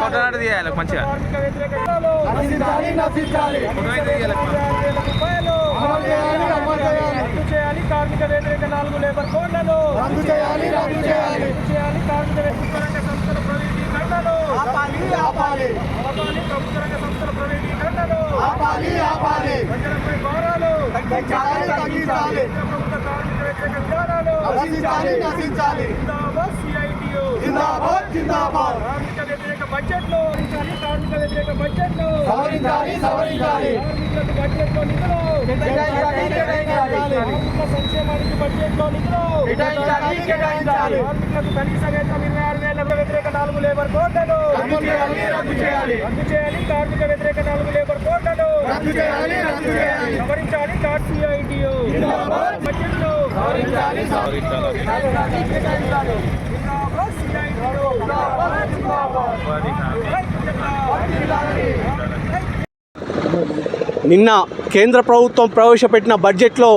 కొట్టనాడు తీయాలి మంచిగా కార్మిక వ్యతిరేక 4 లేబర్ కోడ్లను రద్దు చేయాలి కార్మిక వ్యతిరేక సంస్థల ప్రైవేటీకరణను ఆపాలి ప్రభుత్వ రంగ సంస్థల ప్రైవేటీకరణను ఆపాలి ప్రజలపై భారాలు తగ్గించాలి ప్రభుత్వ కార్మిక వ్యతిరేక విధానాలు నశించాలి జిందాబాద్ కార్మిక వ్యతిరేక బడ్జెట్లు కార్మిక వ్యతిరేక బడ్జెట్లు సవరించాలి కార్మికులకు బడ్జెట్లో నిధులు కార్మికుల సంక్షేమానికి బడ్జెట్లో నిధులు కార్మికులకు కనీస వేతనం 26,000 వ్యతిరేక 4 లేబర్ కోడ్లను రద్దు చేయాలి కార్మిక వ్యతిరేక 4 లేబర్ కోడ్లను సవరించాలి CITU బడ్జెట్లు నిన్న కేంద్ర ప్రభుత్వం ప్రవేశపెట్టిన బడ్జెట్లో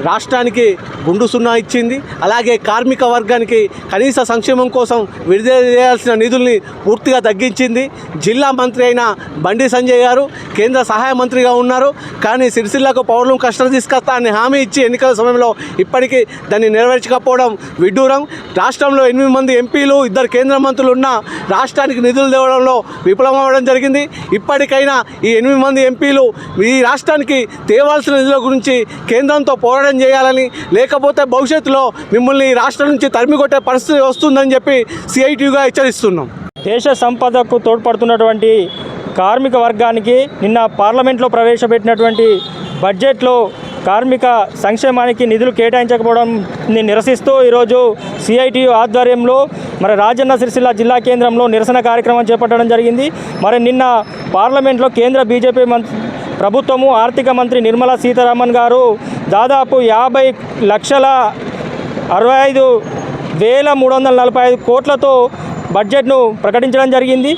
రాష్ట్రానికి గుండు సున్నా ఇచ్చింది. అలాగే కార్మిక వర్గానికి కనీస సంక్షేమం కోసం విడుదల చేయాల్సిన నిధుల్ని పూర్తిగా తగ్గించింది. జిల్లా మంత్రి అయిన బండి సంజయ్ గారు కేంద్ర సహాయ మంత్రిగా ఉన్నారు. కానీ సిరిసిల్లకు పౌరులను కష్టం తీసుకొస్తా అని హామీ ఇచ్చి ఎన్నికల సమయంలో ఇప్పటికీ దాన్ని నెరవేర్చకపోవడం విడ్డూరం. రాష్ట్రంలో 8 మంది ఎంపీలు 2 కేంద్ర మంత్రులు ఉన్న రాష్ట్రానికి నిధులు తేవడంలో విఫలం అవ్వడం జరిగింది. ఇప్పటికైనా ఈ 8 మంది ఎంపీలు ఈ రాష్ట్రానికి తేవాల్సిన నిధుల గురించి కేంద్రంతో పోరాటం చేయాలని, లేకపోతే భవిష్యత్తులో మిమ్మల్ని ఈ రాష్ట్రం నుంచి తరిమికొట్టే పరిస్థితి వస్తుందని చెప్పి CITUగా హెచ్చరిస్తున్నాం. దేశ సంపదకు తోడ్పడుతున్నటువంటి కార్మిక వర్గానికి నిన్న పార్లమెంట్లో ప్రవేశపెట్టినటువంటి బడ్జెట్లో కార్మిక సంక్షేమానికి నిధులు కేటాయించకపోవడాన్ని నిరసిస్తూ ఈరోజు CITU ఆధ్వర్యంలో రాజన్న సిరిసిల్ల జిల్లా కేంద్రంలో నిరసన కార్యక్రమం చేపట్టడం జరిగింది. నిన్న పార్లమెంట్లో కేంద్ర బీజేపీ ప్రభుత్వము ఆర్థిక మంత్రి నిర్మలా సీతారామన్ గారు దాదాపు 50,65,345 కోట్లతో బడ్జెట్ను ప్రకటించడం జరిగింది.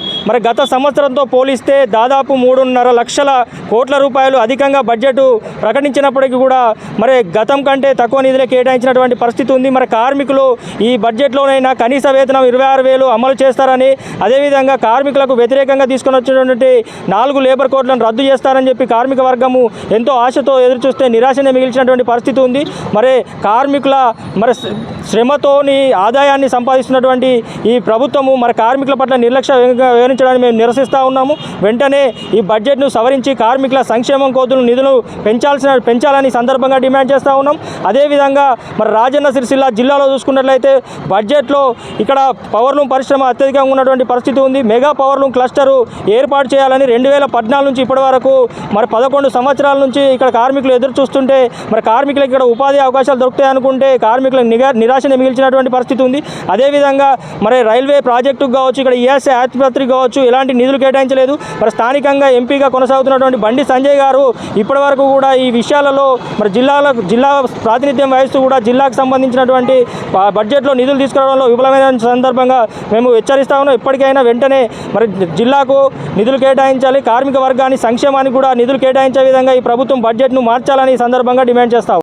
గత సంవత్సరంతో పోలిస్తే దాదాపు 3.5 లక్షల కోట్ల రూపాయలు అధికంగా బడ్జెట్ ప్రకటించినప్పటికీ కూడా గతం కంటే తక్కువ నిధులే కేటాయించినటువంటి పరిస్థితి ఉంది. కార్మికులు ఈ బడ్జెట్లోనైనా కనీస వేతనం 26,000 అమలు చేస్తారని, అదేవిధంగా కార్మికులకు వ్యతిరేకంగా తీసుకొని వచ్చినటువంటి 4 లేబర్ కోడ్లను రద్దు చేస్తారని చెప్పి కార్మిక వర్గము ఎంతో ఆశతో ఎదురుచూస్తే నిరాశనే మిగిల్చినటువంటి పరిస్థితి ఉంది. కార్మికుల శ్రమతోని ఆదాయాన్ని సంపాదిస్తున్నటువంటి ఈ ప్రభుత్వము కార్మికుల పట్ల నిర్లక్ష్య వివరించడానికి మేము నిరసిస్తూ ఉన్నాము. వెంటనే ఈ బడ్జెట్ను సవరించి కార్మికుల సంక్షేమం కోసం నిధులు పెంచాలని సందర్భంగా డిమాండ్ చేస్తూ ఉన్నాం. అదేవిధంగా రాజన్న సిరిసిల్ల జిల్లాలో చూసుకున్నట్లయితే బడ్జెట్లో ఇక్కడ పవర్లూమ్ పరిశ్రమ అత్యధికంగా ఉన్నటువంటి పరిస్థితి ఉంది. మెగా పవర్లూమ్ క్లస్టరు ఏర్పాటు చేయాలని 2014 నుంచి ఇప్పటి వరకు 11 సంవత్సరాల నుంచి ఇక్కడ కార్మికులు ఎదురు చూస్తుంటే కార్మికులకు ఇక్కడ ఉపాధి అవకాశాలు దొరుకుతాయి అనుకుంటే కార్మికులకు నిరాశని మిగిల్చినటువంటి పరిస్థితి ఉంది. అదేవిధంగా రైల్వే ప్రాజెక్టుకు కావచ్చు, ఇక్కడ ESI ఆసుపత్రికి కావచ్చు ఎలాంటి నిధులు కేటాయించలేదు. స్థానికంగా ఎంపీగా కొనసాగుతున్నటువంటి బండి సంజయ్ గారు ఇప్పటి వరకు కూడా ఈ విషయాలలో జిల్లా ప్రాతినిధ్యం వహిస్తూ కూడా జిల్లాకు సంబంధించినటువంటి బడ్జెట్లో నిధులు తీసుకురావడంలో విఫలమైన సందర్భంగా మేము హెచ్చరిస్తా ఉన్నాం. ఇప్పటికైనా వెంటనే జిల్లాకు నిధులు కేటాయించాలి, కార్మిక వర్గాన్ని సంక్షేమానికి కూడా నిధులు కేటాయించే విధంగా ఈ ప్రభుత్వం బడ్జెట్ను మార్చాలని సందర్భంగా డిమాండ్ చేస్తాం.